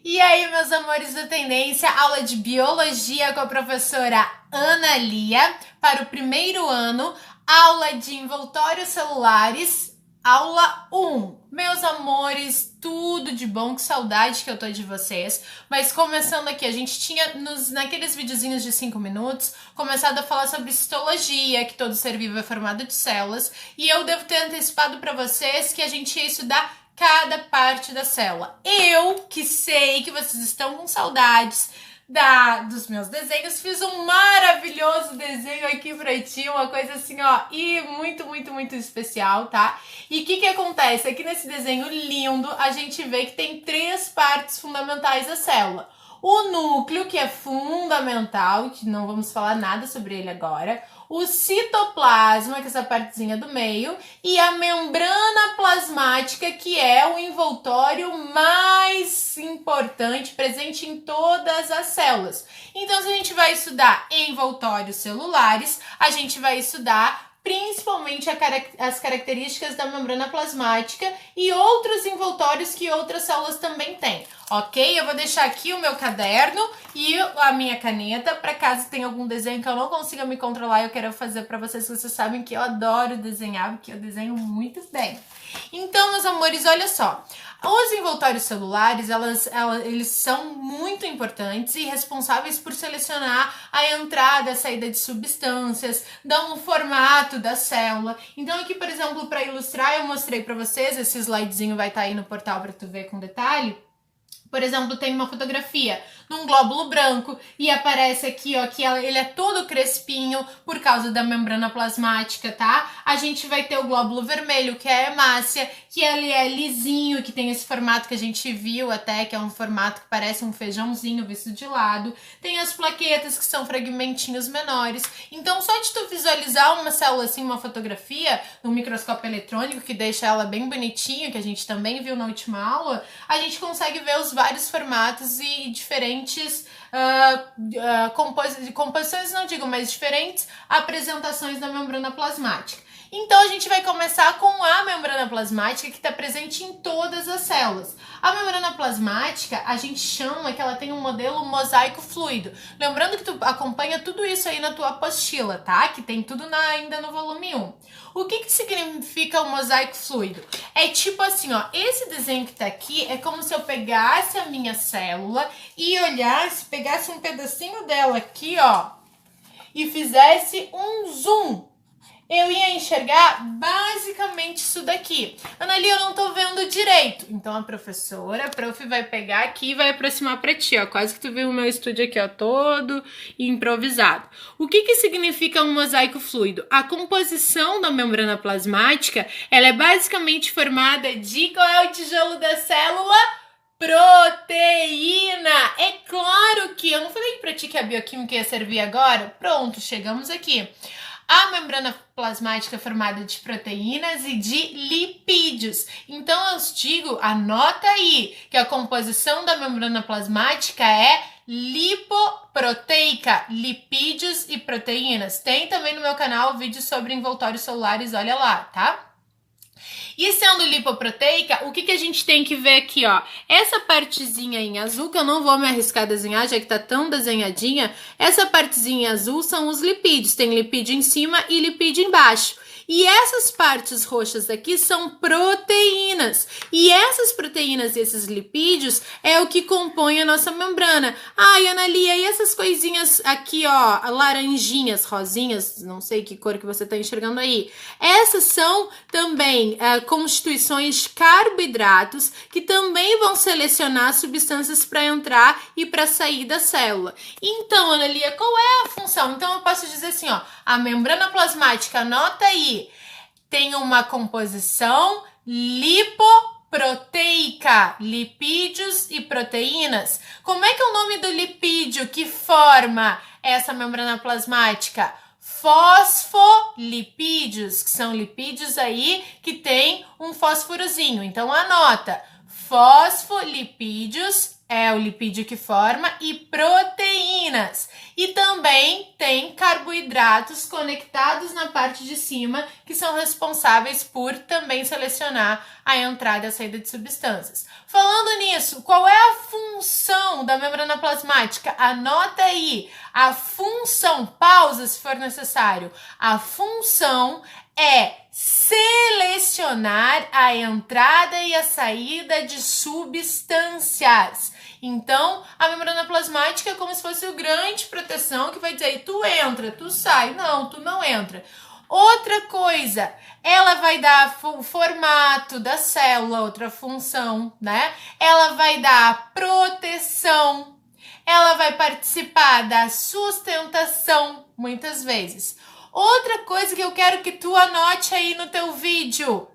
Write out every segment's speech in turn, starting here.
E aí, meus amores da Tendência, aula de Biologia com a professora Ana Lia para o primeiro ano, aula de envoltórios celulares, aula 1. Meus amores, tudo de bom, que saudade que eu tô de vocês. Mas começando aqui, a gente tinha naqueles videozinhos de 5 minutos começado a falar sobre histologia, que todo ser vivo é formado de células, e eu devo ter antecipado para vocês que a gente ia estudar cada parte da célula. Eu, que sei que vocês estão com saudades dos meus desenhos, fiz um maravilhoso desenho aqui pra ti, uma coisa assim, ó, e muito especial, tá? E o que acontece? Aqui nesse desenho lindo, a gente vê que tem 3 partes fundamentais da célula. O núcleo, que é fundamental, que não vamos falar nada sobre ele agora. O citoplasma, que é essa partezinha do meio. E a membrana plasmática, que é o envoltório mais importante, presente em todas as células. Então, se a gente vai estudar envoltórios celulares, a gente vai estudar principalmente as características da membrana plasmática e outros envoltórios que outras células também têm, ok? Eu vou deixar aqui o meu caderno e a minha caneta, para caso tenha algum desenho que eu não consiga me controlar, eu quero fazer para vocês, que vocês sabem que eu adoro desenhar, porque eu desenho muito bem. Então, meus amores, olha só. Os envoltórios celulares, eles são muito importantes e responsáveis por selecionar a entrada e a saída de substâncias, dão um formato da célula. Então aqui, por exemplo, para ilustrar, eu mostrei para vocês, esse slidezinho vai estar aí no portal para tu ver com detalhe. Por exemplo, tem uma fotografia num glóbulo branco e aparece aqui, ó, que ele é todo crespinho por causa da membrana plasmática, tá? A gente vai ter o glóbulo vermelho, que é a hemácia, que ele é lisinho, que tem esse formato que a gente viu até, que é um formato que parece um feijãozinho visto de lado. Tem as plaquetas, que são fragmentinhos menores. Então, só de tu visualizar uma célula assim, uma fotografia, no microscópio eletrônico, que deixa ela bem bonitinha, que a gente também viu na última aula, a gente consegue ver os vários formatos e diferentes composições, não digo, mas diferentes apresentações da membrana plasmática. Então, a gente vai começar com a membrana plasmática, que está presente em todas as células. A membrana plasmática, a gente chama que ela tem um modelo mosaico fluido. Lembrando que tu acompanha tudo isso aí na tua apostila, tá? Que tem tudo ainda no volume 1. O que significa o mosaico fluido? É tipo assim, ó, esse desenho que tá aqui é como se eu pegasse a minha célula e olhasse, pegasse um pedacinho dela aqui, ó, e fizesse um zoom. Eu ia enxergar basicamente isso daqui. Ana Lia, eu não tô vendo direito. Então a prof vai pegar aqui e vai aproximar pra ti, ó. Quase que tu viu o meu estúdio aqui, ó, todo improvisado. O que significa um mosaico fluido? A composição da membrana plasmática, ela é basicamente formada de... Qual é o tijolo da célula? Proteína! É claro que... Eu não falei pra ti que a bioquímica ia servir agora? Pronto, chegamos aqui. A membrana plasmática é formada de proteínas e de lipídios. Então, eu digo, anota aí, que a composição da membrana plasmática é lipoproteica, lipídios e proteínas. Tem também no meu canal vídeo sobre envoltórios celulares, olha lá, tá? E sendo lipoproteica, o que a gente tem que ver aqui, ó? Essa partezinha em azul, que eu não vou me arriscar a desenhar, já que tá tão desenhadinha, essa partezinha em azul são os lipídios. Tem lipídio em cima e lipídio embaixo. E essas partes roxas aqui são proteínas. E essas proteínas e esses lipídios é o que compõe a nossa membrana. Ai, Ana Lia, e essas coisinhas aqui, ó, laranjinhas, rosinhas, não sei que cor que você tá enxergando aí. Essas são também constituições carboidratos que também vão selecionar substâncias para entrar e para sair da célula. Então, Ana Lia, qual é a função? Então, eu posso dizer assim, ó, a membrana plasmática, anota aí, tem uma composição lipoproteica, lipídios e proteínas. Como é que é o nome do lipídio que forma essa membrana plasmática? Fosfolipídios, que são lipídios aí que tem um fósforozinho. Então, anota, fosfolipídios é o lipídio que forma e proteínas. E também tem carboidratos conectados na parte de cima que são responsáveis por também selecionar a entrada e a saída de substâncias. Falando nisso, qual é a função função da membrana plasmática, anota aí, a função, pausa se for necessário, a função é selecionar a entrada e a saída de substâncias. Então, a membrana plasmática é como se fosse o grande proteção que vai dizer, tu entra, tu sai, não, tu não entra. Outra coisa, ela vai dar o formato da célula, outra função, né? Ela vai dar proteção, ela vai participar da sustentação, muitas vezes. Outra coisa que eu quero que tu anote aí no teu vídeo.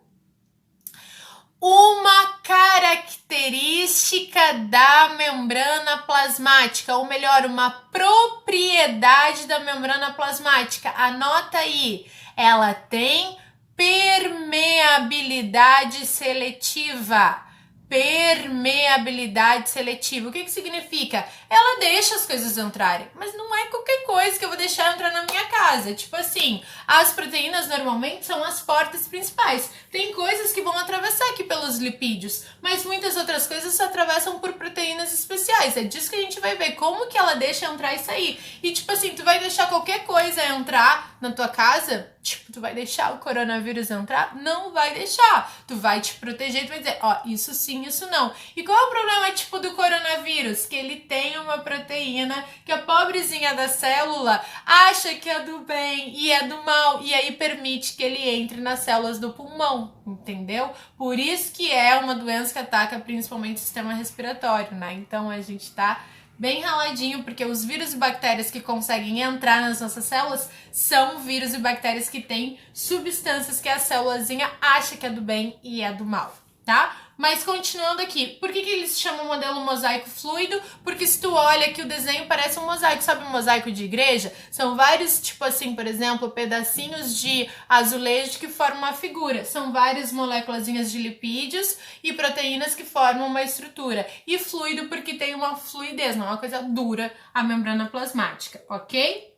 Uma característica da membrana plasmática, ou melhor, uma propriedade da membrana plasmática. Anota aí. Ela tem permeabilidade seletiva. Permeabilidade seletiva. O que significa? Ela deixa as coisas entrarem, mas não é qualquer coisa que eu vou deixar entrar na minha casa. Tipo assim, as proteínas normalmente são as portas principais. Tem coisas que vão atravessar aqui pelos lipídios, mas muitas outras coisas atravessam por proteínas especiais. É disso que a gente vai ver, como que ela deixa entrar e sair. E tipo assim, tu vai deixar qualquer coisa entrar na tua casa? Tipo, tu vai deixar o coronavírus entrar? Não vai deixar. Tu vai te proteger, tu vai dizer, ó, isso sim, isso não. E qual é o problema, tipo, do coronavírus? Que ele tem uma proteína que a pobrezinha da célula acha que é do bem e é do mal, e aí permite que ele entre nas células do pulmão, entendeu? Por isso que é uma doença que ataca principalmente o sistema respiratório, né? Então a gente tá bem raladinho, porque os vírus e bactérias que conseguem entrar nas nossas células são vírus e bactérias que têm substâncias que a célulazinha acha que é do bem e é do mal, tá? Mas continuando aqui, por que eles se chamam modelo mosaico fluido? Porque se tu olha que o desenho parece um mosaico, sabe um mosaico de igreja? São vários, tipo assim, por exemplo, pedacinhos de azulejo que formam uma figura. São várias moléculazinhas de lipídios e proteínas que formam uma estrutura. E fluido porque tem uma fluidez, não é uma coisa dura, a membrana plasmática, ok?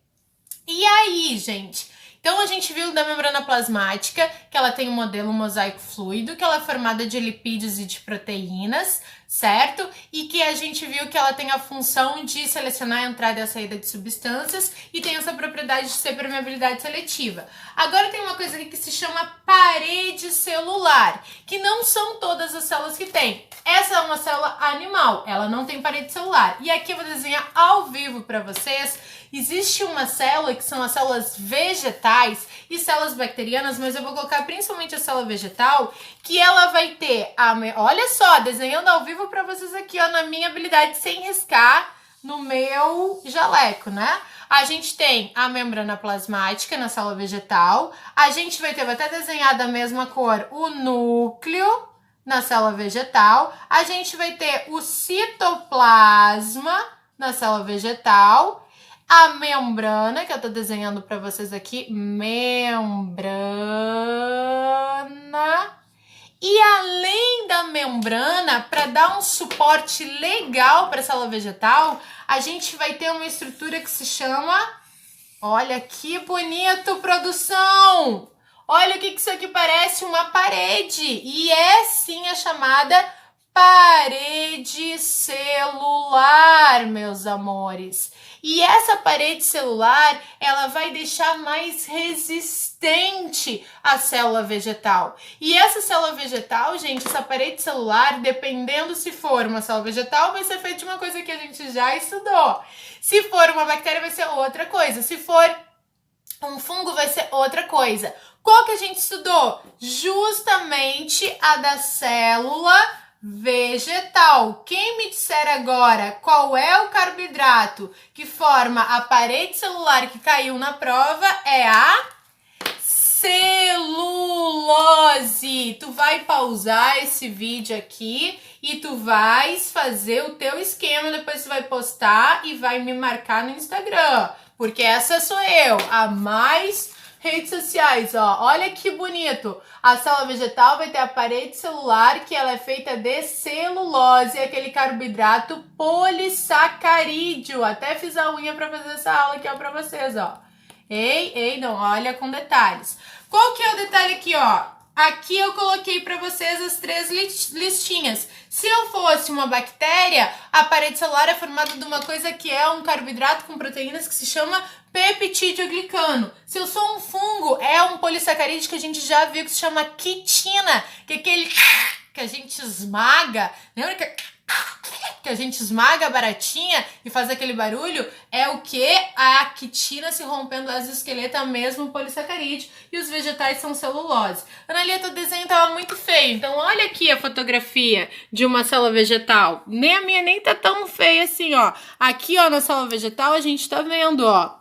E aí, gente? Então, a gente viu da membrana plasmática que ela tem um modelo mosaico fluido, que ela é formada de lipídios e de proteínas, certo? E que a gente viu que ela tem a função de selecionar a entrada e a saída de substâncias e tem essa propriedade de ser permeabilidade seletiva. Agora tem uma coisa aqui que se chama parede celular, que não são todas as células que tem. Essa é uma célula animal, ela não tem parede celular. E aqui eu vou desenhar ao vivo para vocês. Existe uma célula que são as células vegetais e células bacterianas, mas eu vou colocar principalmente a célula vegetal, que ela vai ter, olha só, desenhando ao vivo para vocês aqui, ó, na minha habilidade sem riscar no meu jaleco, né? A gente tem a membrana plasmática na célula vegetal, a gente vai ter, vou até desenhar da mesma cor, o núcleo na célula vegetal, a gente vai ter o citoplasma na célula vegetal, a membrana, que eu tô desenhando para vocês aqui, membrana. E além da membrana, para dar um suporte legal para a célula vegetal, a gente vai ter uma estrutura que se chama, olha que bonito, produção! Olha o que isso aqui parece, uma parede. E é sim a chamada parede celular, meus amores. E essa parede celular, ela vai deixar mais resistente a célula vegetal. E essa célula vegetal, gente, essa parede celular, dependendo se for uma célula vegetal, vai ser feita de uma coisa que a gente já estudou. Se for uma bactéria, vai ser outra coisa. Se for um fungo, vai ser outra coisa. Qual que a gente estudou? Justamente a da célula vegetal. Quem me disser agora qual é o carboidrato que forma a parede celular que caiu na prova é a celulose. Tu vai pausar esse vídeo aqui e tu vais fazer o teu esquema, depois tu vai postar e vai me marcar no Instagram, porque essa sou eu, a mais redes sociais, ó. Olha que bonito. A célula vegetal vai ter a parede celular, que ela é feita de celulose, aquele carboidrato polissacarídeo. Até fiz a unha para fazer essa aula aqui, ó, para vocês, ó. Ei, não, olha com detalhes. Qual que é o detalhe aqui, ó? Aqui eu coloquei para vocês as 3 listinhas. Se eu fosse uma bactéria, a parede celular é formada de uma coisa que é um carboidrato com proteínas que se chama peptidoglicano. Se eu sou um fungo, é um polissacarídeo que a gente já viu que se chama quitina, que é aquele que a gente esmaga. Lembra que a gente esmaga a baratinha e faz aquele barulho? É o que? A quitina se rompendo as esqueleto, mesmo polissacarídeo, e os vegetais são celulose. Analia, teu desenho tava muito feio, então olha aqui a fotografia de uma célula vegetal. Nem a minha nem tá tão feia assim, ó. Aqui, ó, na célula vegetal a gente tá vendo, ó.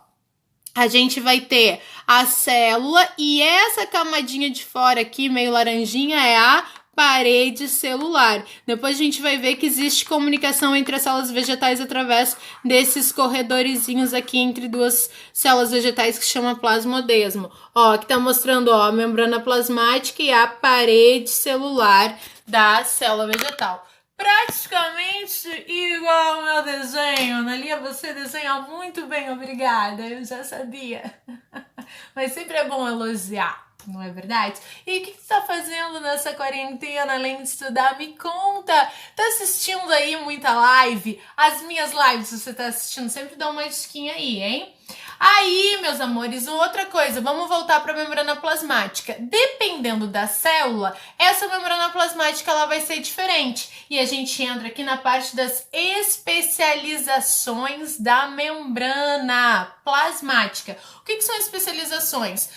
A gente vai ter a célula e essa camadinha de fora aqui, meio laranjinha, é a parede celular. Depois a gente vai ver que existe comunicação entre as células vegetais através desses corredorzinhos aqui entre duas células vegetais que chama plasmodesmo. Ó, aqui tá mostrando, ó, a membrana plasmática e a parede celular da célula vegetal. Praticamente igual ao meu desenho. Analia, você desenha muito bem, obrigada. Eu já sabia. Mas sempre é bom elogiar, não é verdade? E o que você tá fazendo nessa quarentena, além de estudar? Me conta! Tá assistindo aí muita live? As minhas lives você tá assistindo? Sempre dá uma disquinha aí, hein? Aí, meus amores, outra coisa, vamos voltar para a membrana plasmática. Dependendo da célula, essa membrana plasmática ela vai ser diferente. E a gente entra aqui na parte das especializações da membrana plasmática. O que são especializações?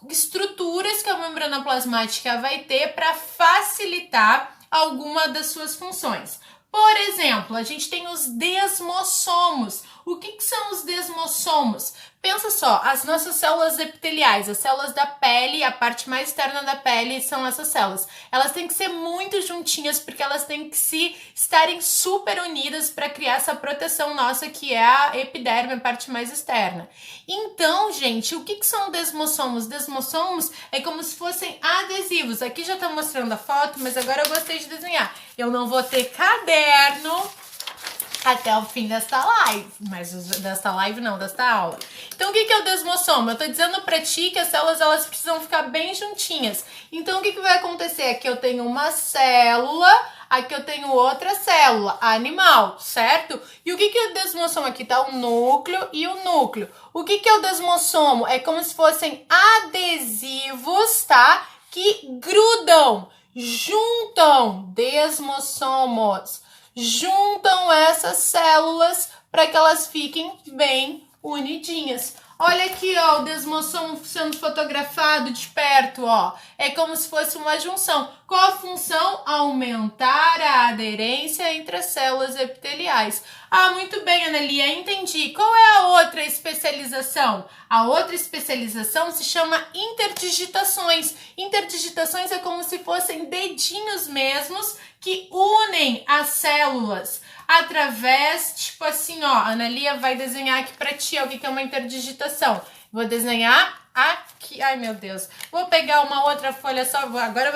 Estruturas que a membrana plasmática vai ter para facilitar alguma das suas funções. Por exemplo, a gente tem os desmossomos. O que são os desmossomos? Pensa só, as nossas células epiteliais, as células da pele, a parte mais externa da pele são essas células. Elas têm que ser muito juntinhas porque elas têm que estarem super unidas para criar essa proteção nossa que é a epiderme, a parte mais externa. Então, gente, o que são desmossomos? Desmossomos é como se fossem adesivos. Aqui já tá mostrando a foto, mas agora eu gostei de desenhar. Eu não vou ter caderno até o fim desta live, mas desta aula. Então, o que é o desmossomo? Eu tô dizendo pra ti que as células elas precisam ficar bem juntinhas. Então, o que vai acontecer? Aqui eu tenho uma célula, aqui eu tenho outra célula, animal, certo? E o que é o desmossomo? Aqui tá o núcleo e o núcleo. O que é o desmossomo? É como se fossem adesivos, tá? Que grudam, juntam, desmossomos. Juntam essas células para que elas fiquem bem unidinhas. Olha aqui, ó, o desmossomo sendo fotografado de perto, ó. É como se fosse uma junção. Qual a função? Aumentar a aderência entre as células epiteliais. Ah, muito bem, Analia, entendi. Qual é a outra especialização? A outra especialização se chama interdigitações. Interdigitações é como se fossem dedinhos mesmos que unem as células através, tipo assim, ó, a Analia vai desenhar aqui pra ti, ó, o que é uma interdigitação. Vou desenhar aqui, ai meu Deus, vou pegar uma outra folha só, agora eu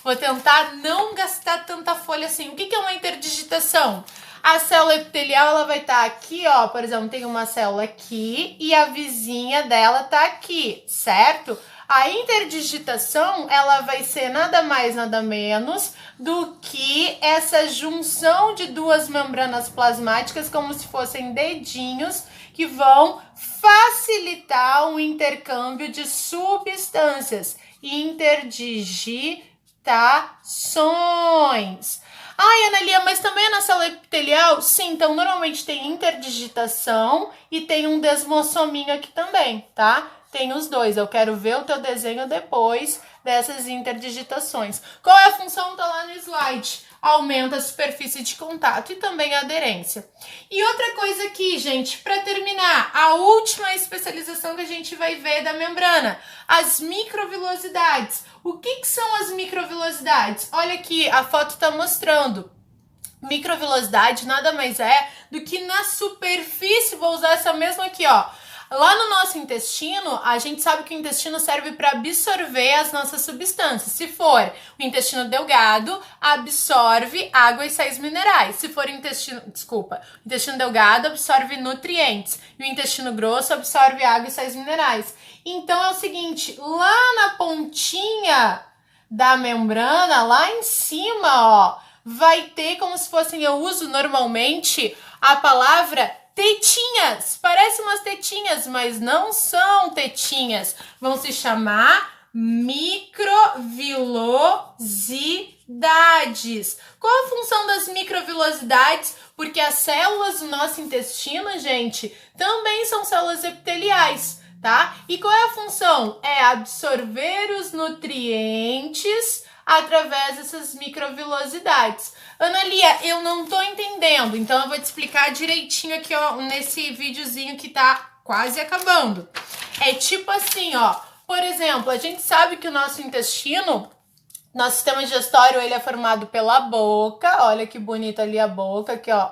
vou tentar não gastar tanta folha assim. O que é uma interdigitação? A célula epitelial, ela vai estar aqui, ó, por exemplo, tem uma célula aqui e a vizinha dela tá aqui, certo? A interdigitação, ela vai ser nada mais, nada menos do que essa junção de duas membranas plasmáticas, como se fossem dedinhos, que vão facilitar o intercâmbio de substâncias. Interdigitações. Ai, Analia, mas também é na célula epitelial? Sim, então normalmente tem interdigitação e tem um desmossominho aqui também, tá? Tem os dois. Eu quero ver o teu desenho depois dessas interdigitações. Qual é a função? Tá lá no slide. Aumenta a superfície de contato e também a aderência. E outra coisa aqui, gente, para terminar, a última especialização que a gente vai ver da membrana, as microvilosidades. O que são as microvilosidades? Olha aqui, a foto está mostrando. Microvilosidade nada mais é do que na superfície, vou usar essa mesma aqui, ó. Lá no nosso intestino, a gente sabe que o intestino serve para absorver as nossas substâncias. Se for o intestino delgado, absorve água e sais minerais. Se for o intestino delgado absorve nutrientes. E o intestino grosso absorve água e sais minerais. Então é o seguinte, lá na pontinha da membrana, lá em cima, ó, vai ter como se fossem, eu uso normalmente a palavra tetinhas. Parece umas tetinhas, mas não são tetinhas. Vão se chamar microvilosidades. Qual a função das microvilosidades? Porque as células do nosso intestino, gente, também são células epiteliais, tá? E qual é a função? É absorver os nutrientes através dessas microvilosidades. Ana Lia, eu não tô entendendo, então eu vou te explicar direitinho aqui, ó, nesse videozinho que tá quase acabando. É tipo assim, ó, por exemplo, a gente sabe que o nosso intestino, nosso sistema digestório, ele é formado pela boca, olha que bonita ali a boca, aqui ó,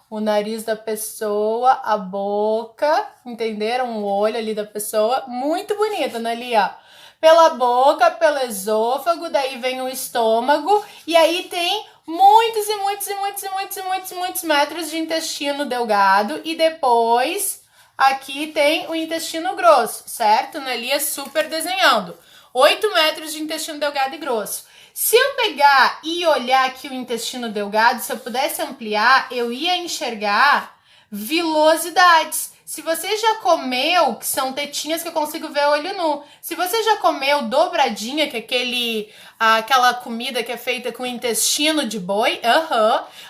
o nariz da pessoa, a boca, entenderam? O olho ali da pessoa, muito bonito, Ana Lia. Pela boca, pelo esôfago, daí vem o estômago, e aí tem muitos metros de intestino delgado, e depois aqui tem o intestino grosso, certo? Ana Lia super desenhando. 8 metros de intestino delgado e grosso. Se eu pegar e olhar aqui o intestino delgado, se eu pudesse ampliar, eu ia enxergar vilosidades. Se você já comeu, que são tetinhas que eu consigo ver olho nu. Se você já comeu dobradinha, que é aquela comida que é feita com intestino de boi,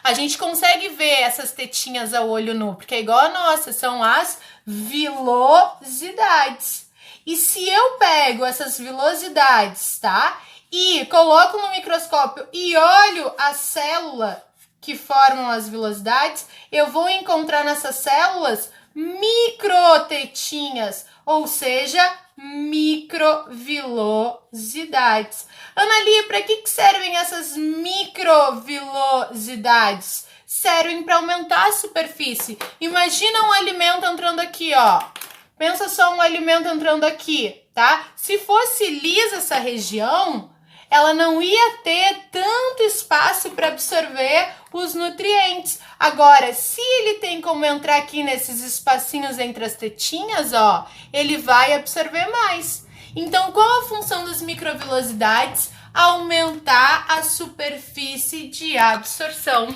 a gente consegue ver essas tetinhas ao olho nu, porque é igual a nossa, são as vilosidades. E se eu pego essas vilosidades, tá? E coloco no microscópio e olho a célula que formam as vilosidades, eu vou encontrar nessas células microtetinhas, ou seja, microvilosidades. Ana Lia, para que servem essas microvilosidades? Servem para aumentar a superfície. Imagina um alimento entrando aqui, ó. Pensa só um alimento entrando aqui, tá? Se fosse lisa essa região, ela não ia ter tanto espaço para absorver os nutrientes. Agora, se ele tem como entrar aqui nesses espacinhos entre as tetinhas, ó, ele vai absorver mais. Então, qual a função das microvilosidades? Aumentar a superfície de absorção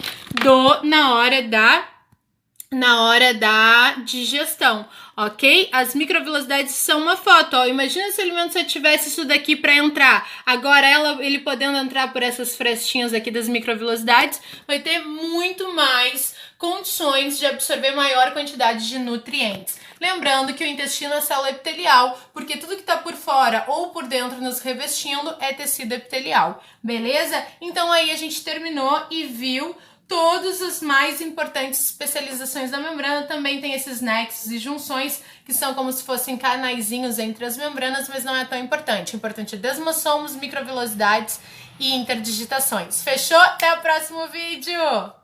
na hora da digestão, ok? As microvilosidades são uma foto, ó. Imagina se o alimento só tivesse isso daqui para entrar. Agora ele podendo entrar por essas frestinhas aqui das microvilosidades, vai ter muito mais condições de absorver maior quantidade de nutrientes. Lembrando que o intestino é célula epitelial, porque tudo que está por fora ou por dentro nos revestindo é tecido epitelial, beleza? Então aí a gente terminou e viu todas as mais importantes especializações da membrana. Também tem esses nexos e junções, que são como se fossem canaizinhos entre as membranas, mas não é tão importante. O importante é desmossomos, microvilosidades e interdigitações. Fechou? Até o próximo vídeo!